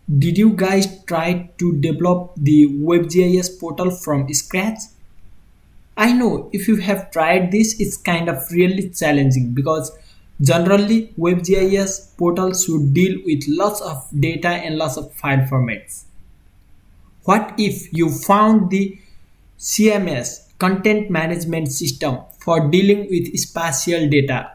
Did you guys try to develop the WebGIS portal from scratch? I know if you have tried this, it's kind of really challenging because generally WebGIS portals should deal with lots of data and lots of file formats. What if you found the CMS, content management system, for dealing with spatial data,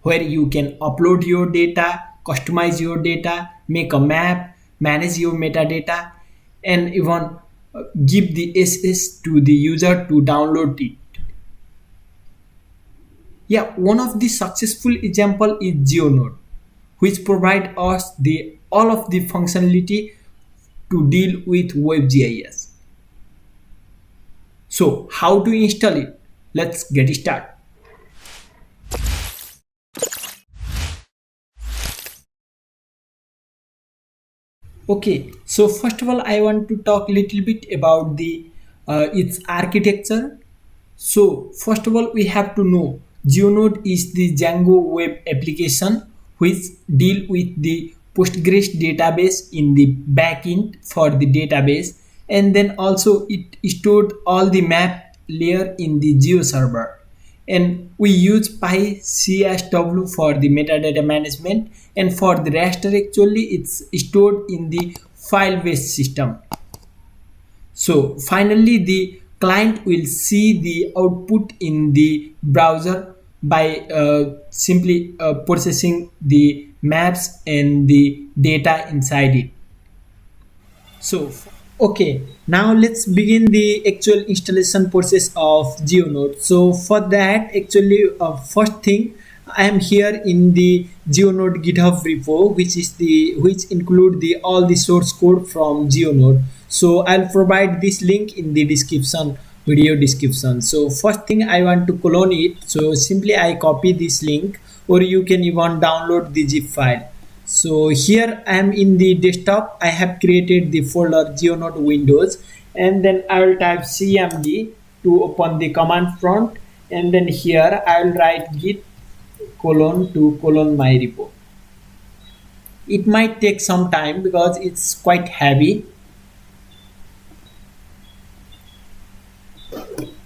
where you can upload your data, customize your data, make a map, manage your metadata, and even give the SS to the user to download it. Yeah, one of the successful example is GeoNode, which provide us the all of the functionality to deal with WebGIS. So how to install it? Let's get started. Okay, so first of all, I want to talk a little bit about the its architecture. So first of all, we have to know GeoNode is the Django web application which deal with the Postgres database in the backend for the database, and then also it stored all the map layer in the Geo server, and we use PyCSW for the metadata management, and for the raster actually it's stored in the file based system. So finally the client will see the output in the browser by simply processing the maps and the data inside it. So, okay, now let's begin the actual installation process of GeoNode. So for that, actually, first thing, I am here in the GeoNode GitHub repo, which include the all the source code from GeoNode. So I'll provide this link in the description, video description. So first thing I want to clone it. So simply I copy this link, or you can even download the zip file. So here I am in the desktop. I have created the folder GeoNode Windows, and then I will type cmd to open the command prompt, and then here I will write git colon to colon my repo. It might take some time because it's quite heavy.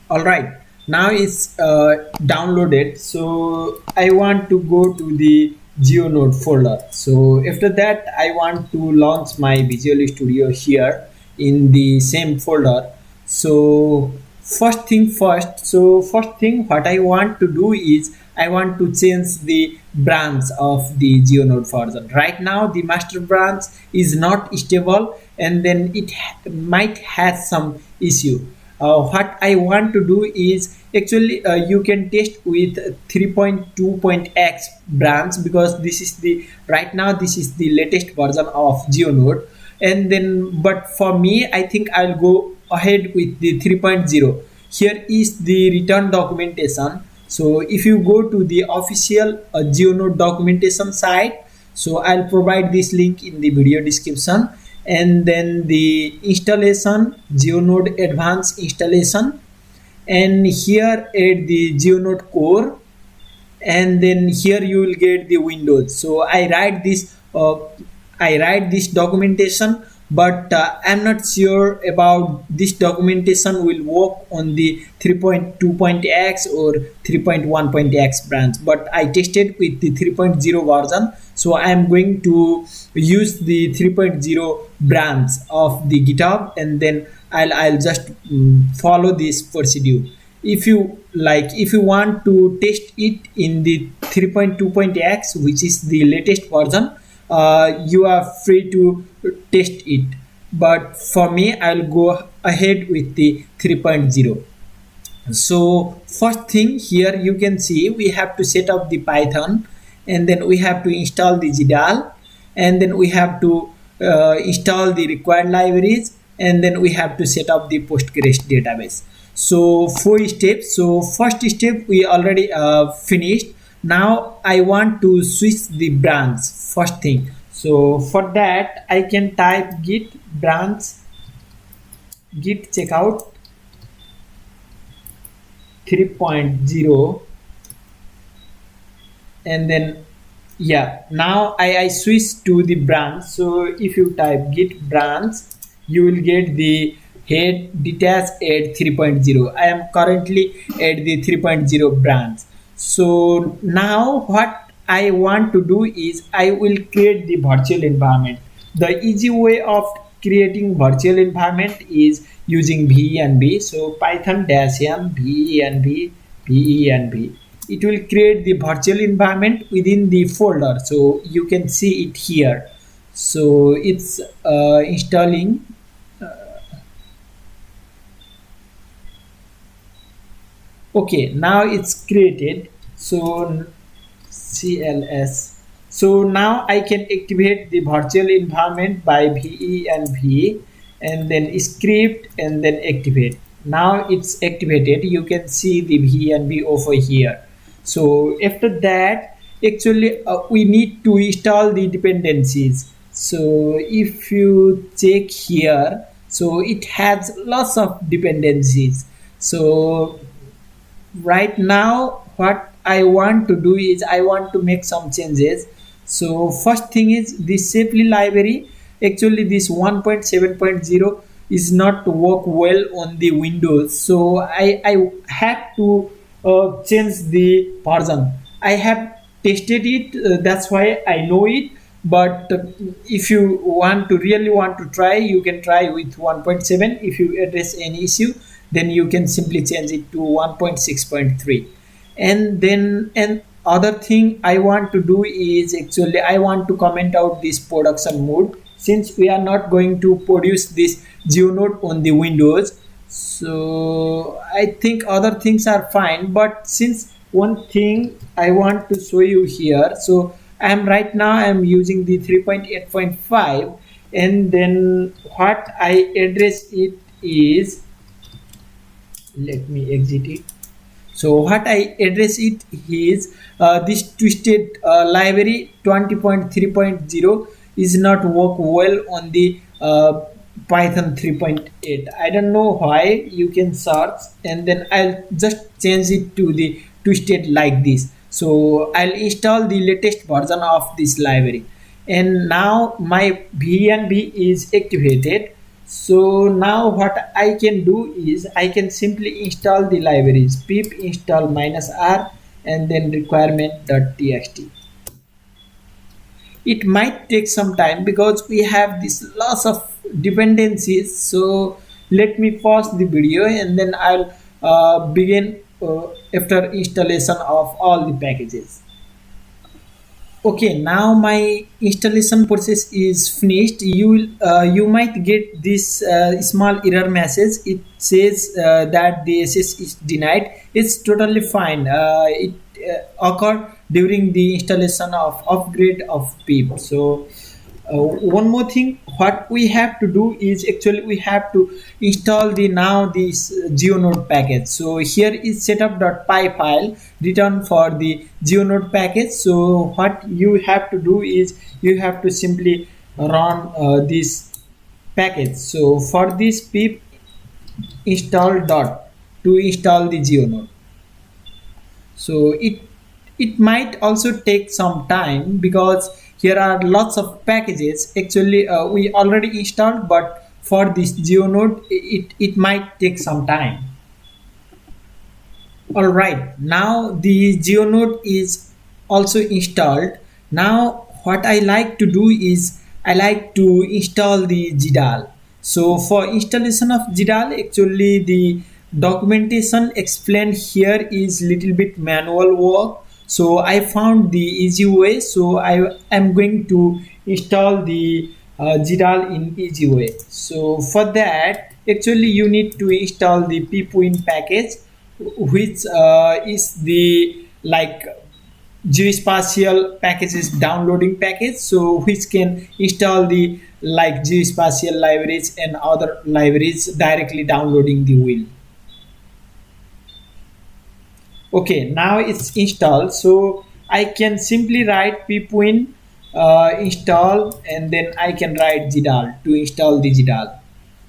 All right, now it's downloaded, so I want to go to the GeoNode folder. So after that I want to launch my Visual Studio here in the same folder. So first thing first, what I want to do is I want to change the branch of the GeoNode version. Right now the master branch is not stable, and then it might have some issue. What I want to do is actually you can test with 3.2.x branch, because this is the right now this is the latest version of GeoNode, and then but for me I think I'll go ahead with the 3.0. Here is the return documentation. So if you go to the official GeoNode documentation site, so I'll provide this link in the video description, and then the installation GeoNode advanced installation, and here at the GeoNode core, and then here you will get the windows. So I write this documentation, but I'm not sure about this documentation will work on the 3.2.x or 3.1.x branch, but I tested with the 3.0 version, so I'm going to use the 3.0 branch of the GitHub, and then I'll just follow this procedure. If you like, if you want to test it in the 3.2.x, which is the latest version, you are free to test it, but for me I'll go ahead with the 3.0. So first thing here you can see we have to set up the Python, and then we have to install the GDAL, and then we have to install the required libraries, and then we have to set up the Postgres database. So 4 steps. So first step we already finished. Now I want to switch the branch first thing. So for that I can type git branch git checkout 3.0, and then Yeah, now I switch to the branch. So if you type git branch, you will get the head detach at 3.0. I am currently at the 3.0 branch. So now what I want to do is I will create the virtual environment. The easy way of creating virtual environment is using venv. So python dash m venv it will create the virtual environment within the folder, so you can see it here. So it's installing. Okay, now it's created. So CLS. So now I can activate the virtual environment by venv and then script and then activate. Now it's activated. You can see the venv over here. So after that, actually we need to install the dependencies. So if you check here, so it has lots of dependencies. So right now what I want to do is I want to make some changes. So first thing is this safely library, actually this 1.7.0 is not work well on the windows, so I had to change the version. I have tested it, that's why I know it. But if you want to really want to try, you can try with 1.7. If you address any issue, then you can simply change it to 1.6.3. And then and other thing I want to do is actually I want to comment out this production mode, since we are not going to produce this GeoNode on the Windows. So I think other things are fine, but since one thing I want to show you here, so I'm using the 3.8.5, and then what I address it is, let me exit it. So what I address it is this twisted library 20.3.0 is not work well on the Python 3.8. I don't know why. You can search and then I'll just change it to the twisted like this. So I'll install the latest version of this library, and now my VNV is activated. So now what I can do is I can simply install the libraries pip install -r and then requirement.txt. It might take some time because we have this lots of dependencies. So let me pause the video and then I'll begin after installation of all the packages. Okay, now my installation process is finished. You might get this small error message. It says that the access is denied. It's totally fine. It occurred during the installation of upgrade of pip. So one more thing what we have to do is actually we have to install the now this GeoNode package. So here is setup.py file written for the GeoNode package. So what you have to do is you have to simply run this package. So for this pip install dot to install the GeoNode. So it might also take some time because here are lots of packages. Actually we already installed, but for this GeoNode it might take some time. All right, now the GeoNode is also installed. Now what I like to do is I like to install the GDAL. So for installation of GDAL, actually the documentation explained here is little bit manual work. So I found the easy way. So I am going to install the GDAL in easy way. So for that, actually you need to install the pipwin package, which is the like geospatial packages downloading package, so which can install the like geospatial libraries and other libraries directly downloading the wheel. Okay, now it's installed. So I can simply write pipwin install and then I can write GDAL to install the GDAL.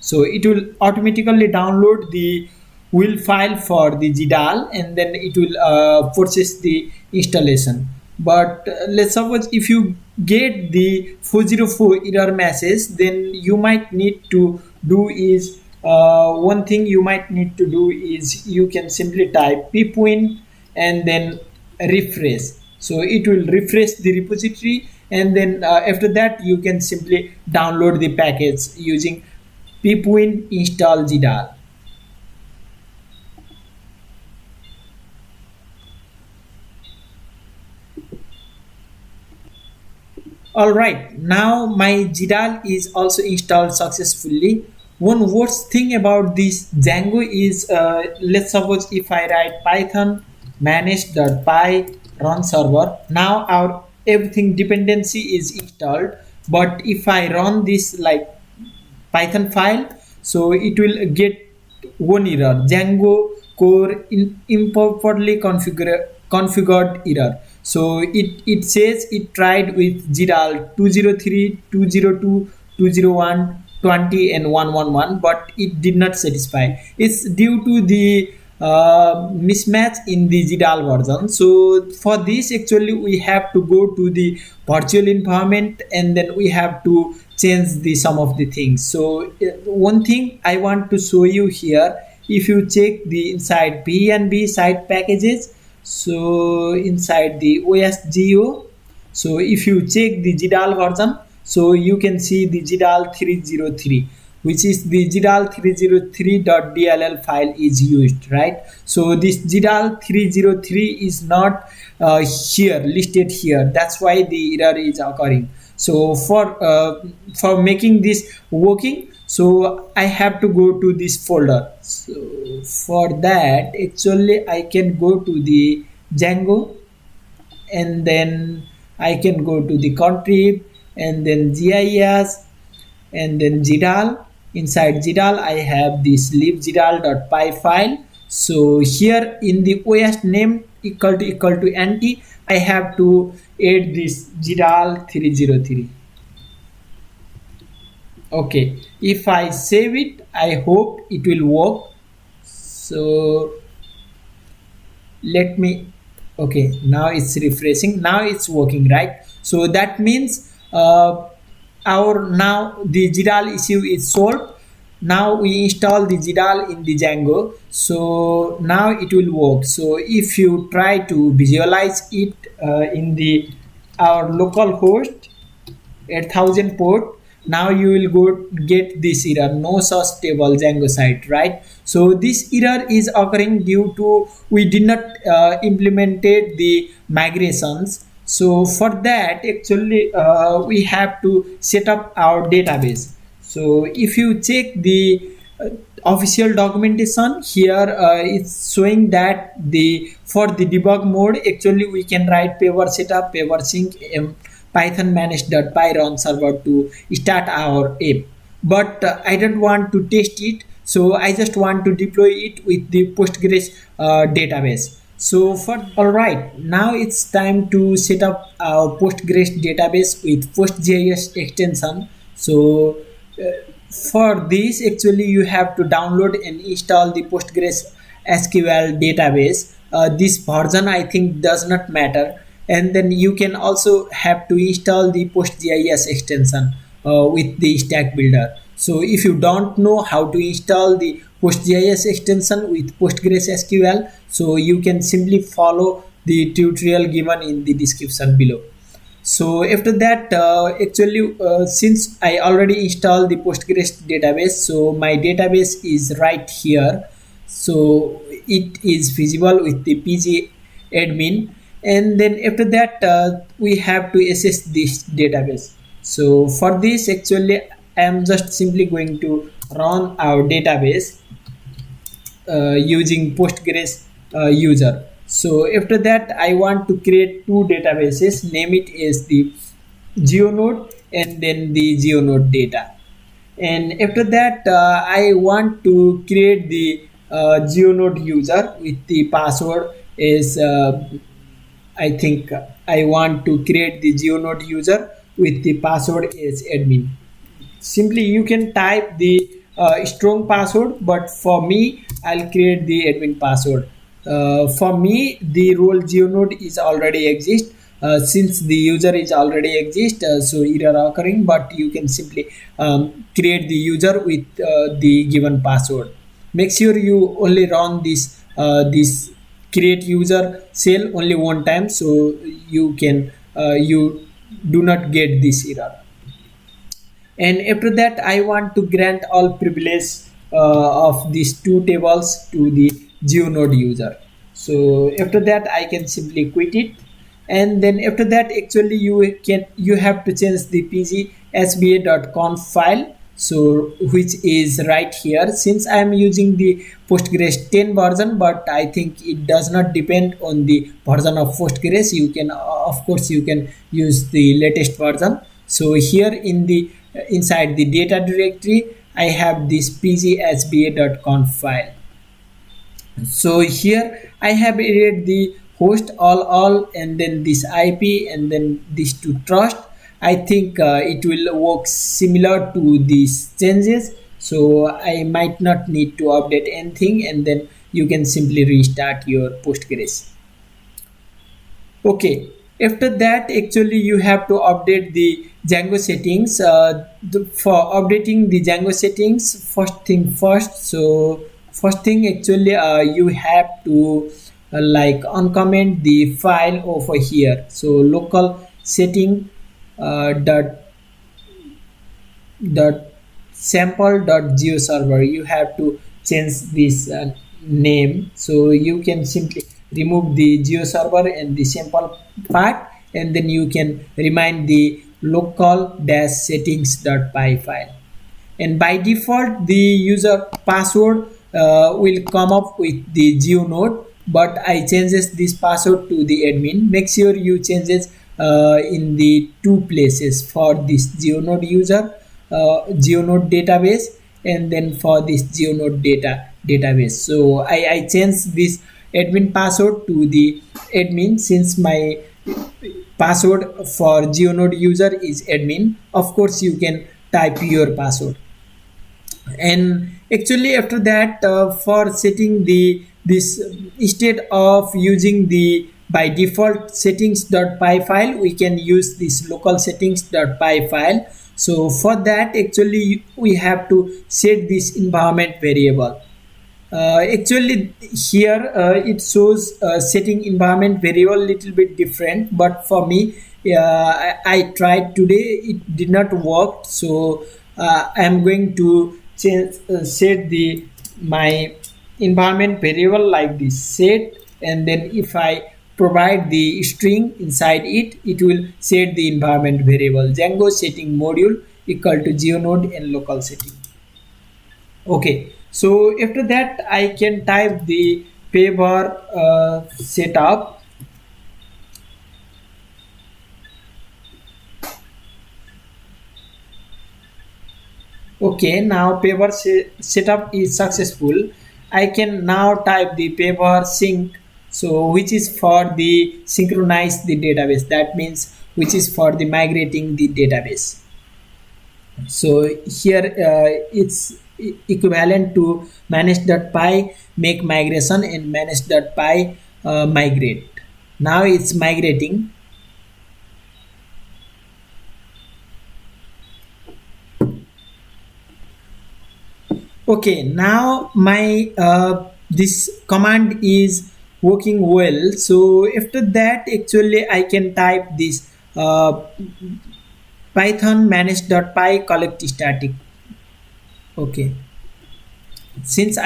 So it will automatically download the wheel file for the GDAL and then it will process the installation. But let's suppose if you get the 404 error message, then you might need to do is one thing you might need to do is you can simply type pipwin and then refresh, so it will refresh the repository, and then after that you can simply download the package using pipwin install GDAL. Alright, now my GDAL is also installed successfully. One worst thing about this Django is, let's suppose if I write python manage.py run server, now our everything dependency is installed. But if I run this like Python file, so it will get one error, Django core improperly configured error. So it says it tried with GDAL 203, 202, 201, 20 and 111, but it did not satisfy. It's due to the mismatch in the GDAL version. So for this actually we have to go to the virtual environment and then we have to change the some of the things. So one thing I want to show you here, if you check the inside B&B site packages, so inside the OSGeo, so if you check the GDAL version, so you can see the GDAL 303, which is the GDAL 303.dll file is used, right? So this GDAL 303 is not here listed here. That's why the error is occurring. So for making this working, so I have to go to this folder. So for that actually I can go to the Django, and then I can go to the contrib and then GIS and then GDAL. Inside GDAL I have this libgdal.py file. So here in the OS name equal to NT, I have to add this GDAL 303. Okay, if I save it, I hope it will work. So let me, okay, now it's refreshing, now it's working, right? So that means our now the GDAL issue is solved. Now we install the GDAL in the Django, so now it will work. So if you try to visualize it in the our local host 8000 port, now you will go get this error, no such stable Django site, right? So this error is occurring due to we did not implemented the migrations. So for that actually we have to set up our database. So if you check the official documentation here, it's showing that the for the debug mode actually we can write paver setup paver sync python manage.py run server to start our app. But I don't want to test it, so I just want to deploy it with the Postgres database. So for all right, now it's time to set up our Postgres database with PostGIS extension. So for this actually you have to download and install the Postgres SQL database. This version I think does not matter, and then you can also have to install the PostGIS extension with the stack builder. So if you don't know how to install the PostGIS extension with PostgreSQL, so you can simply follow the tutorial given in the description below. So after that actually since I already installed the Postgres database, so my database is right here. So it is visible with the pg admin, and then after that we have to access this database. So for this actually I am just simply going to run our database using Postgres user. So after that I want to create two databases, name it as the GeoNode and then the GeoNode data. And after that I want to create the GeoNode user with the password is I think I want to create the GeoNode user with the password as admin. Simply you can type the strong password, but for me I'll create the admin password. For me the role GeoNode is already exist, since the user is already exist, so error occurring, but you can simply create the user with the given password. Make sure you only run this create user cell only one time, so you do not get this error. And after that I want to grant all privilege of these two tables to the GeoNode user. So after that I can simply quit it. And then after that actually you have to change the pgsba.conf file, so which is right here. Since I am using the postgres 10 version, but I think it does not depend on the version of postgres, you can of course you can use the latest version. So here in the inside the data directory I have this pgsba.conf file. So here I have added the host all and then this IP and then this to trust. I think it will work similar to these changes, so I might not need to update anything, and then you can simply restart your postgres. Okay, after that actually you have to update the Django settings. For updating the Django settings, first thing first, so first thing actually you have to like uncomment the file over here. So local setting dot sample.geo server, you have to change this name, so you can simply remove the geo server and the sample part, and then you can remind the local dash settings.py file. And by default the user password will come up with the GeoNode, but I changes this password to the admin. Make sure you changes in the two places for this GeoNode user, GeoNode database, and then for this GeoNode database. So I changed this admin password to the admin, since my password for GeoNode user is admin. Of course you can type your password. And actually after that for setting the this, instead of using the by default settings.py file, we can use this local settings.py file. So for that actually we have to set this environment variable. Actually here it shows setting environment variable little bit different, but for me I tried today, it did not work. So I am going to change set the my environment variable like this set, and then if I provide the string inside it, it will set the environment variable Django setting module equal to GeoNode and local setting. Okay, so after that I can type the paper setup. Okay, now paper setup is successful. I can now type the paper sync, so which is for the synchronize the database, that means which is for the migrating the database. So here it's equivalent to manage.py make migration and manage.py migrate. Now it's migrating. Okay, now my this command is working well. So after that actually I can type this python manage.py collect static. Okay, since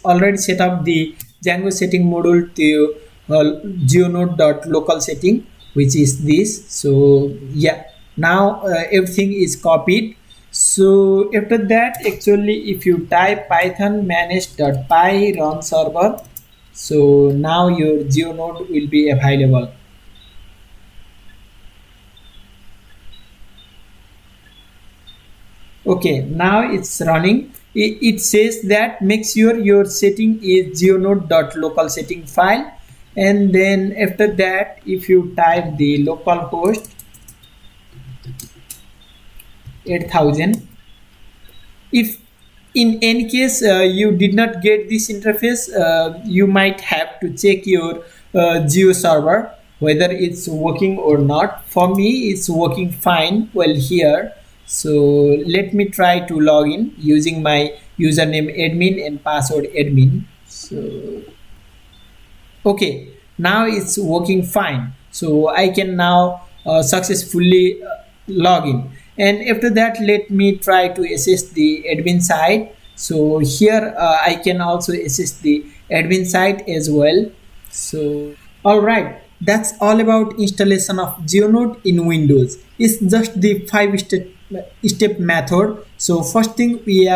already set up the Django setting module to geonode.local setting, which is this. So yeah, now everything is copied. So after that actually if you type python manage.py run server, so now your GeoNode will be available. Okay, now it's running. It says that make sure your setting is geonode.local setting file, and then after that if you type the localhost 8000, if in any case you did not get this interface, you might have to check your geo server. whether it's working or not. For me, it's working fine well here. So let me try to log in using my username admin and password admin. So okay, now it's working fine, so I can now successfully log in. And after that, let me try to assess the admin side. So here I can also assess the admin side as well. So all right, that's all about installation of GeoNode in Windows. It's just the step method. So first thing, we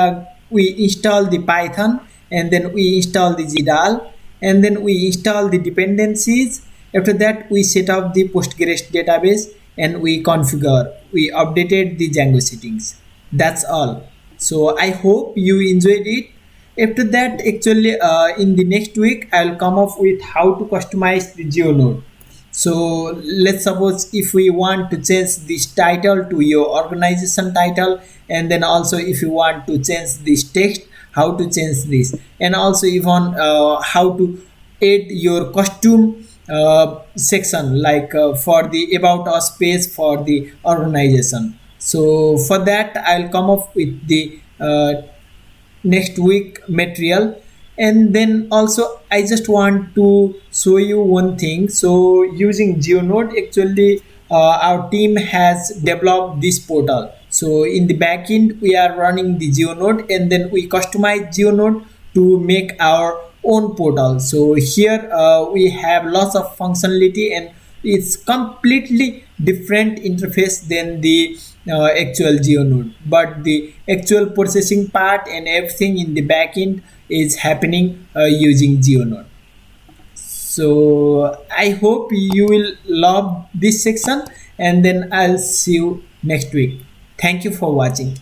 install the Python, and then we install the GDAL, and then we install the dependencies. After that, we set up the Postgres database, and we updated the Django settings. That's all. So I hope you enjoyed it. After that, actually, in the next week, I'll come up with how to customize the GeoNode. So let's suppose if we want to change this title to your organization title, and then also if you want to change this text, how to change this, and also even how to add your costume section, like for the about us page for the organization. So for that, I'll come up with the next week material. And then also I just want to show you one thing. So using GeoNode, actually our team has developed this portal. So in the backend we are running the GeoNode, and then we customize GeoNode to make our own portal. So here we have lots of functionality, and it's completely different interface than the actual GeoNode, but the actual processing part and everything in the backend is happening using GeoNode. So I hope you will love this section, and then I'll see you next week. Thank you for watching.